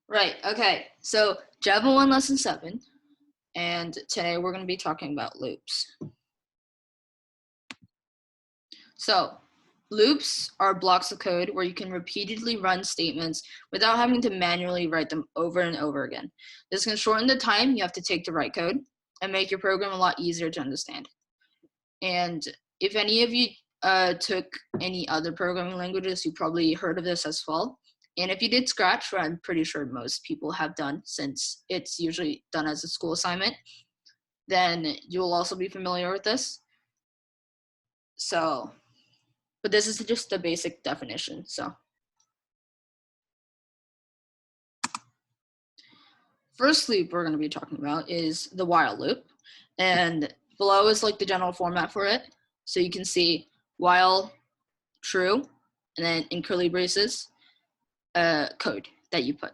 Right, okay. So Java 1 Lesson 7, and today we're going to be talking about loops. So loops are blocks of code where you can repeatedly run statements without having to manually write them over and over again. This can shorten the time you have to take to write code and make your program a lot easier to understand. And if any of you took any other programming languages, you probably heard of this as well. And if you did Scratch, which I'm pretty sure most people have done since it's usually done as a school assignment, then you'll also be familiar with this. So, but this is just the basic definition. So, first loop we're going to be talking about is the while loop. And below is like the general format for it. So you can see while true, and then in curly braces, code that you put.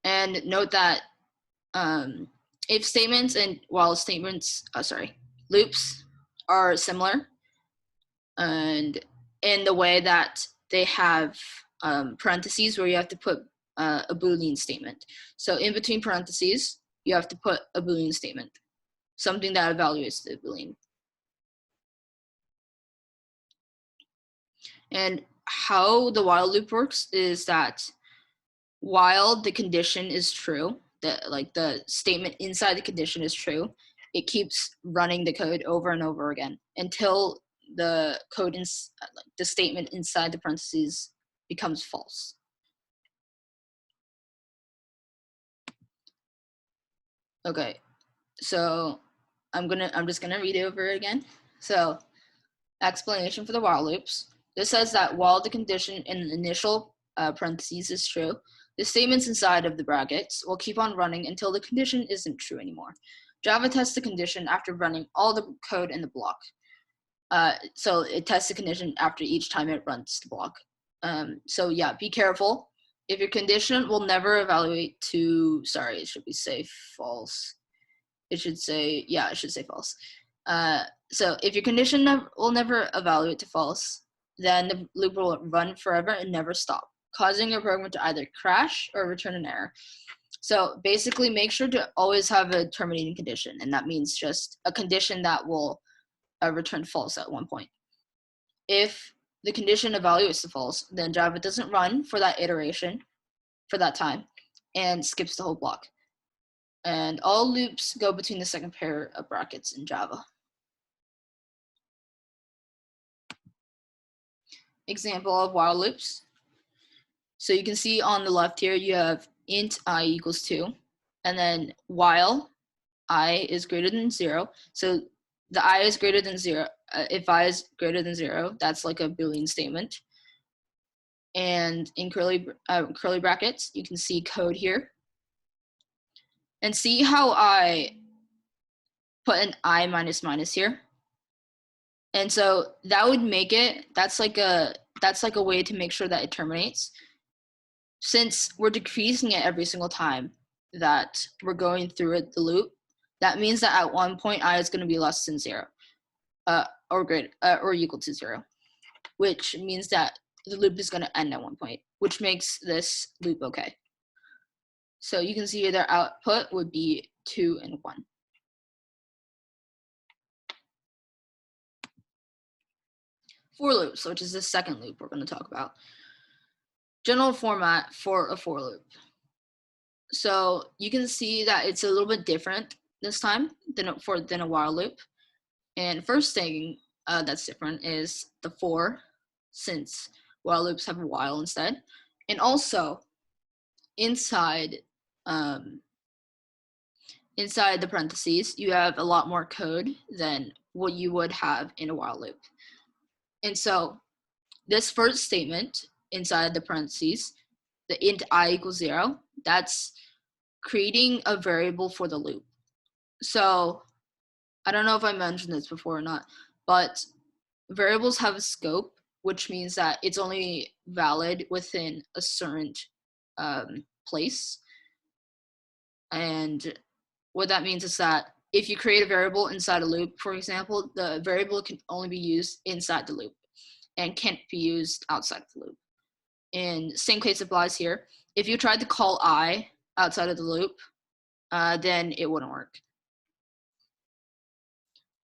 And note that if statements and while statements, loops are similar, and in the way that they have parentheses where you have to put a Boolean statement. So in between parentheses, you have to put a Boolean statement, something that evaluates the Boolean. And how the while loop works is that while the condition is true, the statement inside the condition is true, it keeps running the code over and over again until the code the statement inside the parentheses becomes false. Okay, so I'm just gonna read it over again. So, explanation for the while loops. This says that while the condition in the initial parentheses is true, the statements inside of the brackets will keep on running until the condition isn't true anymore. Java tests the condition after running all the code in the block. So it tests the condition after each time it runs the block. So yeah, be careful. If your condition will never evaluate to, sorry, it should be say false. It should say, yeah, it should say false. So if your condition will never evaluate to false, then the loop will run forever and never stop, causing your program to either crash or return an error. So basically, make sure to always have a terminating condition, and that means just a condition that will return false at one point. If the condition evaluates to false, then Java doesn't run for that iteration, for that time, and skips the whole block. And all loops go between the second pair of brackets in Java. Example of while loops. So you can see on the left here, you have int I equals 2, and then while I is greater than 0. So the I is greater than 0. If I is greater than 0, that's like a Boolean statement. And in curly brackets, you can see code here. And see how I put an I minus minus here. And so that would make it, that's like a way to make sure that it terminates. Since we're decreasing it every single time that we're going through the loop, that means that at one point I is going to be less than 0, or greater or equal to 0, which means that the loop is going to end at one point, which makes this loop okay. So you can see their output would be 2 and 1. For loops, which is the second loop we're going to talk about. General format for a for loop. So you can see that it's a little bit different this time than a while loop. And first thing that's different is the for, since while loops have a while instead. And also inside the parentheses, you have a lot more code than what you would have in a while loop. And so this first statement inside the parentheses, the int I equals 0, that's creating a variable for the loop. So I don't know if I mentioned this before or not, but variables have a scope, which means that it's only valid within a certain place. And what that means is that if you create a variable inside a loop, for example, the variable can only be used inside the loop and can't be used outside of the loop. And same case applies here. if you tried to call I outside of the loop, then it wouldn't work.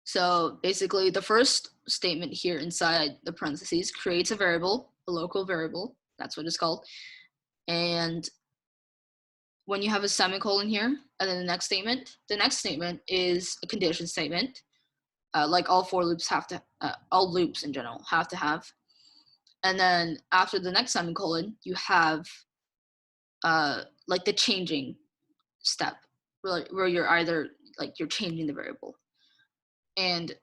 So basically, the first statement here inside the parentheses creates a variable, a local variable. That's what it's called. And when you have a semicolon here, and then the next statement is a condition statement, like all for loops have to, all loops in general have to have. And then after the next semicolon, you have like the changing step, where you're either like you're changing the variable, and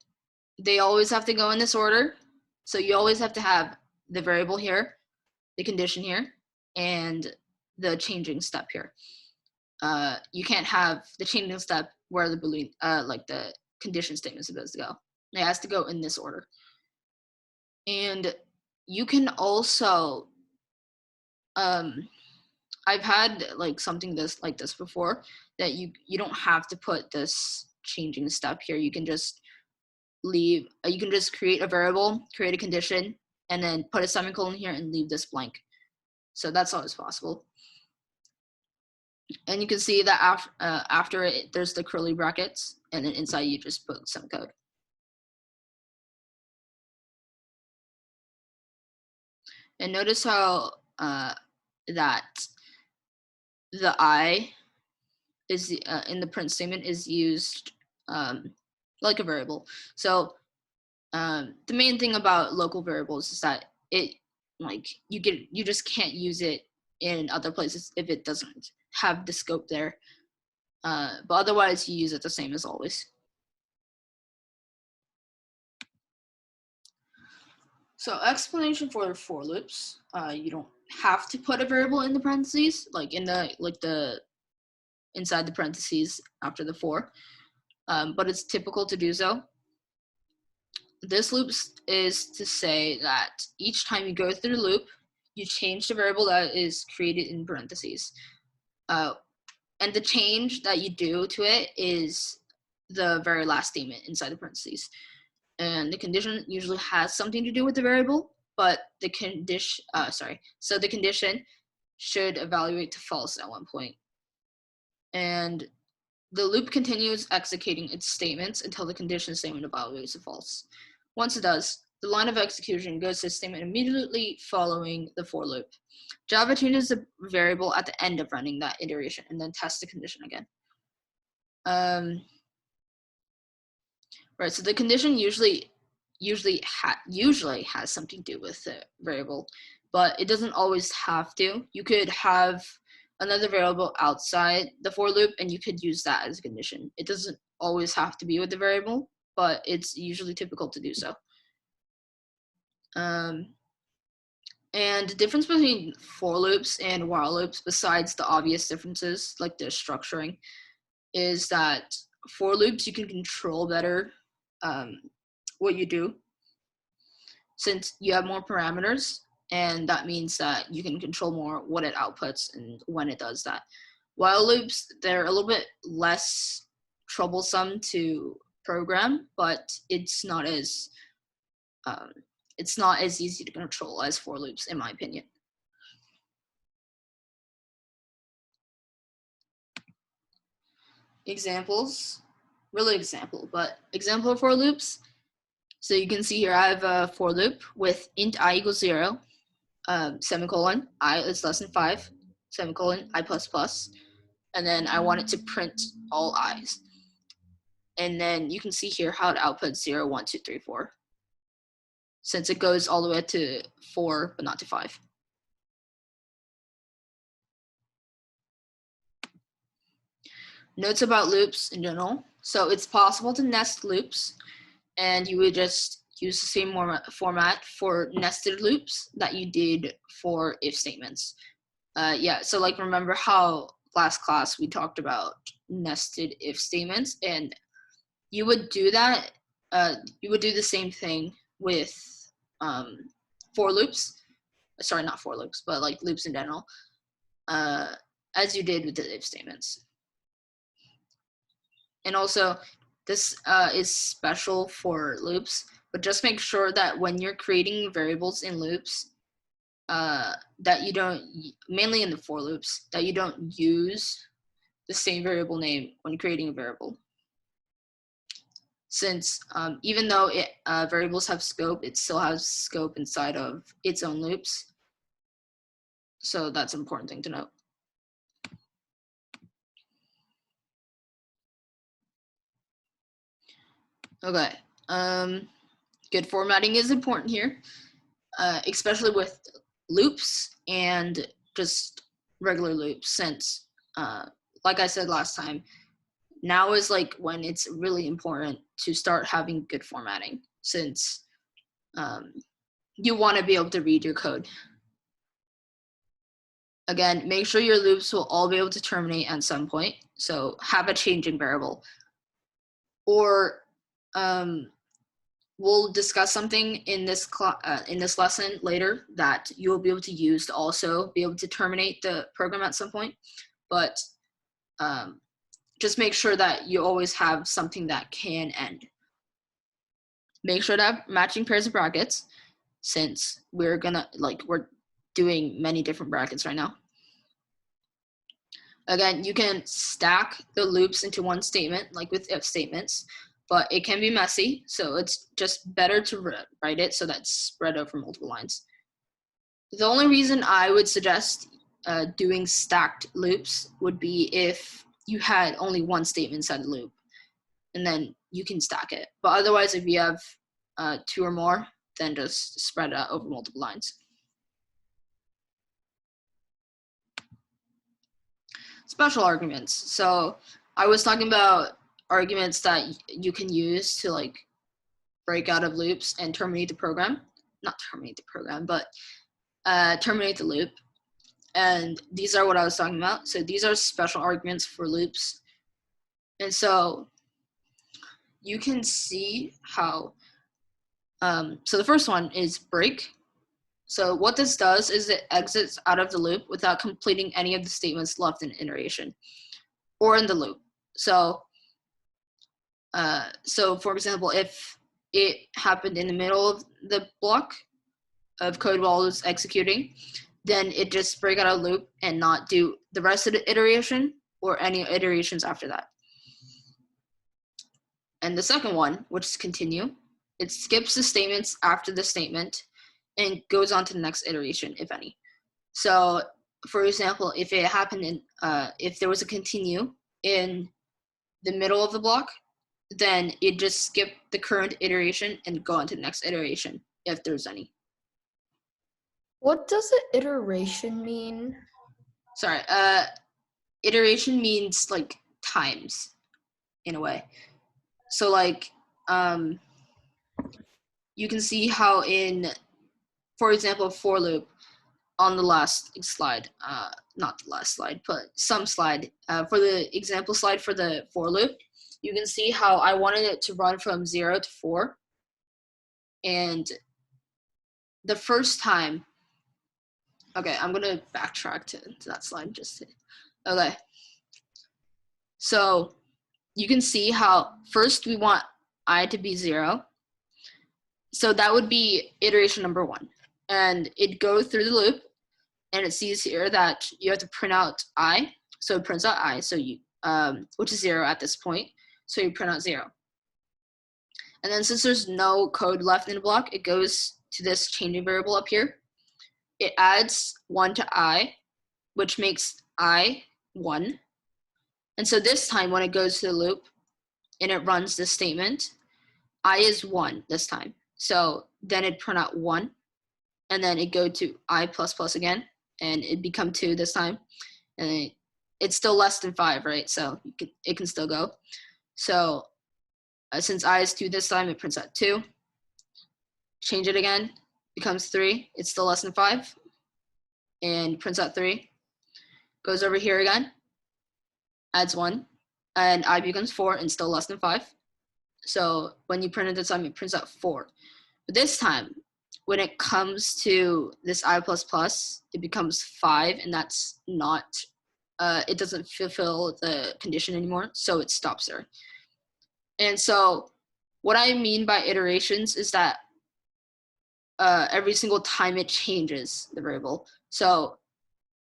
they always have to go in this order. So you always have to have the variable here, the condition here, and the changing step here. You can't have the changing step where the Boolean, like the condition statement is supposed to go. It has to go in this order. And you can also, I've had like something like this before, that you don't have to put this changing step here. You can just leave, you can just create a variable, create a condition, and then put a semicolon here and leave this blank. So that's always possible. And you can see that after it, there's the curly brackets, and then inside you just put some code. And notice how that the I is in the print statement is used like a variable. So the main thing about local variables is that it, like, you just can't use it in other places if it doesn't have the scope there. But otherwise, you use it the same as always. So explanation for loops. You don't have to put a variable in the parentheses, like in the inside the parentheses after the for, but it's typical to do so. This loop is to say that each time you go through the loop, you change the variable that is created in parentheses. And the change that you do to it is the very last statement inside the parentheses. And the condition usually has something to do with the variable, but the condition, so the condition should evaluate to false at one point. And the loop continues executing its statements until the condition statement evaluates to false. Once it does, the line of execution goes to the statement immediately following the for loop. Java changes the variable at the end of running that iteration and then tests the condition again. Right, so the condition usually has something to do with the variable, but it doesn't always have to. You could have another variable outside the for loop, and you could use that as a condition. It doesn't always have to be with the variable, but it's usually typical to do so. And the difference between for loops and while loops, besides the obvious differences like the structuring, is that for loops you can control better what you do, since you have more parameters, and that means that you can control more what it outputs and when it does that. While loops, they're a little bit less troublesome to program, but it's not as easy to control as for loops, in my opinion. Examples, really example, but example for loops. So you can see here I have a for loop with int I equals 0, semicolon, I is less than 5, semicolon, I plus plus, and then I want it to print all i's. And then you can see here how it outputs 0, 1, 2, 3, 4, since it goes all the way to 4, but not to 5. Notes about loops in general. So it's possible to nest loops, and you would just use the same format for nested loops that you did for if statements. Yeah, so like remember how last class we talked about nested if statements, and you would do that, you would do the same thing with for loops. Sorry, not for loops, but like loops in general, as you did with the if statements. And also, this is special for loops, but just make sure that when you're creating variables in loops, that you don't, mainly in the for loops, that you don't use the same variable name when creating a variable. Since even though variables have scope, it still has scope inside of its own loops. So that's an important thing to note. Okay, good formatting is important here, especially with loops and just regular loops, since like I said last time, now is like when it's really important to start having good formatting, since you want to be able to read your code. Again, make sure your loops will all be able to terminate at some point. So have a changing variable. Or we'll discuss something in this lesson later that you will be able to use to also be able to terminate the program at some point. But just make sure that you always have something that can end. Make sure to have matching pairs of brackets, since we're doing many different brackets right now. Again, you can stack the loops into one statement, like with if statements, but it can be messy, so it's just better to write it so that's spread over multiple lines. The only reason I would suggest doing stacked loops would be if you had only one statement inside the loop, and then you can stack it. But otherwise, if you have two or more, then just spread it out over multiple lines. Special arguments. So I was talking about arguments that you can use to like break out of loops and terminate the program. Not terminate the program, but terminate the loop. And these are what I was talking about. So these are special arguments for loops. And so you can see how, so the first one is break. So what this does is it exits out of the loop without completing any of the statements left in iteration or in the loop. So, so for example, if it happened in the middle of the block of code while it was executing, then it just break out of loop and not do the rest of the iteration or any iterations after that. And the second one, which is continue, it skips the statements after the statement and goes on to the next iteration, if any. So, for example, if it happened in, if there was a continue in the middle of the block, then it just skip the current iteration and go on to the next iteration, if there's any. What does an iteration mean? Sorry, iteration means like times, in a way. So like, you can see how in, for example, for loop on the last slide, not the last slide, but some slide, for the example slide for the for loop, you can see how I wanted it to run from 0 to 4. And the first time, okay, I'm going to backtrack to that slide just to, okay. So you can see how first we want I to be 0. So that would be iteration number 1. And it goes through the loop, and it sees here that you have to print out I. So it prints out I, so you, which is 0 at this point. So you print out 0. And then since there's no code left in the block, it goes to this changing variable up here. It adds 1 to I, which makes I 1. And so this time when it goes to the loop and it runs this statement, I is 1 this time. So then it print out 1, and then it go to I plus plus again, and it become 2 this time. And it's still less than 5, right? So it can still go. So since I is 2 this time, it prints out 2. Change it again, becomes 3. It's still less than 5, and prints out 3. Goes over here again, adds 1, and I becomes 4 and still less than 5. So when you print it this time, it prints out 4. But this time, when it comes to this I++, it becomes 5, and that's not, it doesn't fulfill the condition anymore, so it stops there. And so what I mean by iterations is that every single time it changes the variable. So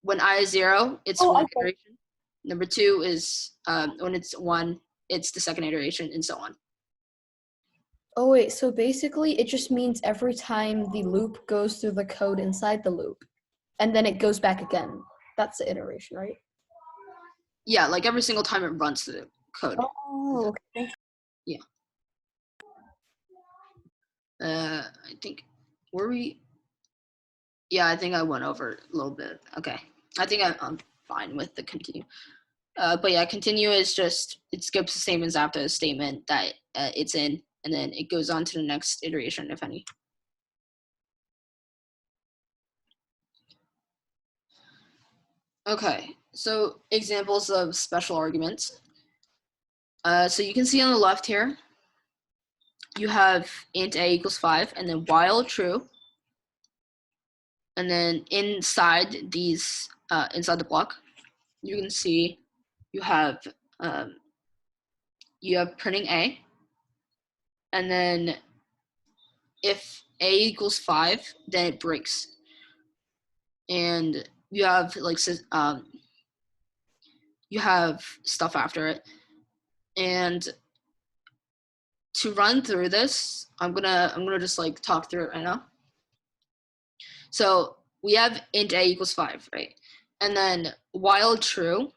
when I is 0, it's Oh, one okay. iteration. Number 2 is when it's 1, it's the second iteration, and so on. Oh, wait. So basically, it just means every time the loop goes through the code inside the loop, and then it goes back again. That's the iteration, right? Yeah, like every single time it runs through the code. Oh, okay. Thank you. Yeah. I think, were we? Yeah, I think I went over a little bit. Okay. I think I'm fine with the continue. But yeah, continue is just, it skips the statements after the statement that it's in, and then it goes on to the next iteration, if any. Okay, so examples of special arguments. So you can see on the left here, you have int a equals 5, and then while true, and then inside these, inside the block, you can see you have printing a, and then if a equals 5, then it breaks, and you have like you have stuff after it. And to run through this, I'm gonna just like talk through it right now. So we have int a equals 5, right? And then while true,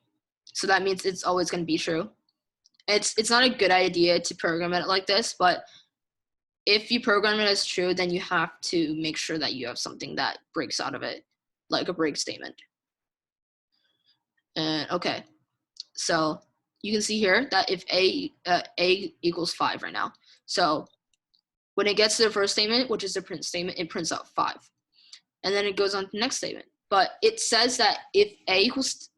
so that means it's always going to be true. It's not a good idea to program it like this, but if you program it as true, then you have to make sure that you have something that breaks out of it, like a break statement. And okay, so you can see here that if a equals 5 right now, so when it gets to the first statement, which is the print statement, it prints out 5. And then it goes on to the next statement. But it says that if a equals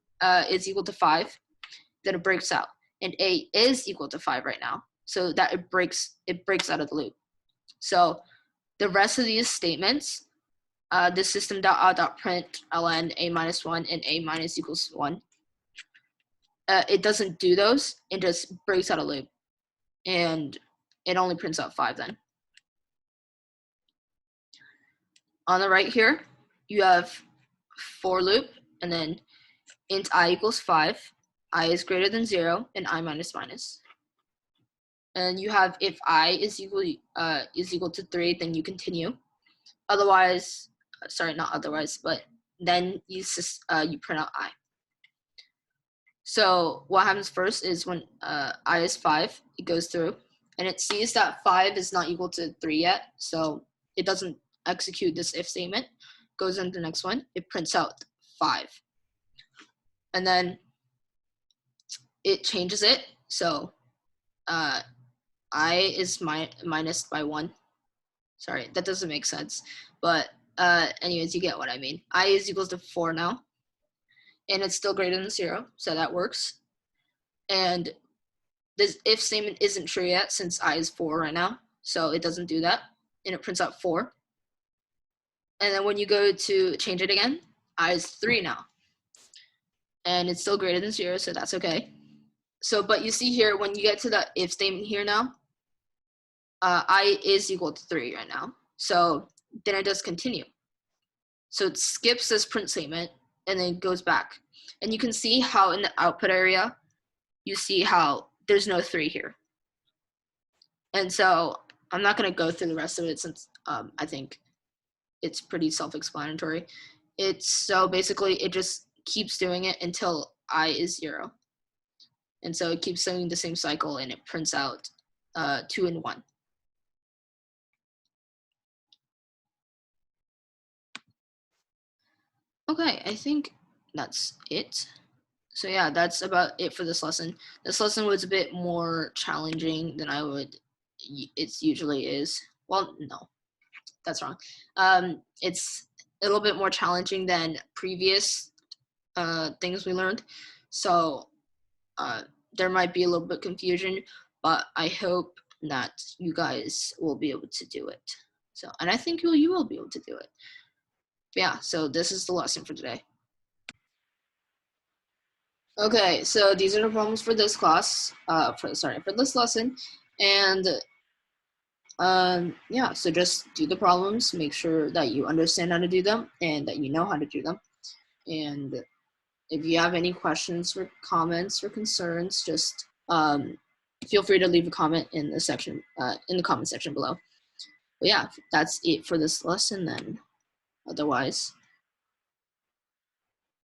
is equal to 5, then it breaks out. And a is equal to 5 right now, so that it breaks out of the loop. So the rest of these statements, the system.out.println a minus 1 and a minus equals 1, it doesn't do those. It just breaks out of loop. And it only prints out 5 then. On the right here, you have for loop, and then int I equals 5, I is greater than 0, and I minus minus. And you have if I is equal to 3, then you continue. Otherwise, sorry, not otherwise, but then you print out I. So what happens first is when I is 5, it goes through, and it sees that 5 is not equal to 3 yet, so it doesn't execute this if statement. Goes into the next one, it prints out 5. And then it changes it, so I is minus by 1. Sorry, that doesn't make sense. But anyways, you get what I mean. I is equals to 4 now, and it's still greater than 0, so that works. And this if statement isn't true yet since I is 4 right now, so it doesn't do that, and it prints out 4. And then when you go to change it again, I is 3 now, and it's still greater than 0, so that's okay. So, but you see here, when you get to the if statement here now, I is equal to 3 right now. So then it does continue. So it skips this print statement and then goes back. And you can see how in the output area, you see how there's no 3 here. And so I'm not going to go through the rest of it since I think it's pretty self-explanatory. So basically it just keeps doing it until I is 0. And so it keeps doing the same cycle, and it prints out 2 and 1. Okay, I think that's it. So yeah, that's about it for this lesson. This lesson was a bit more challenging than it usually is. Well, no, that's wrong. It's a little bit more challenging than previous things we learned. So there might be a little bit confusion, but I hope that you guys will be able to do it. So, and I think you will be able to do it. Yeah, so this is the lesson for today. Okay, so these are the problems for this class, for this lesson, and Yeah, so just do the problems, make sure that you understand how to do them and that you know how to do them. And if you have any questions or comments or concerns, just feel free to leave a comment in the section, in the comment section below. But yeah, that's it for this lesson then. Otherwise,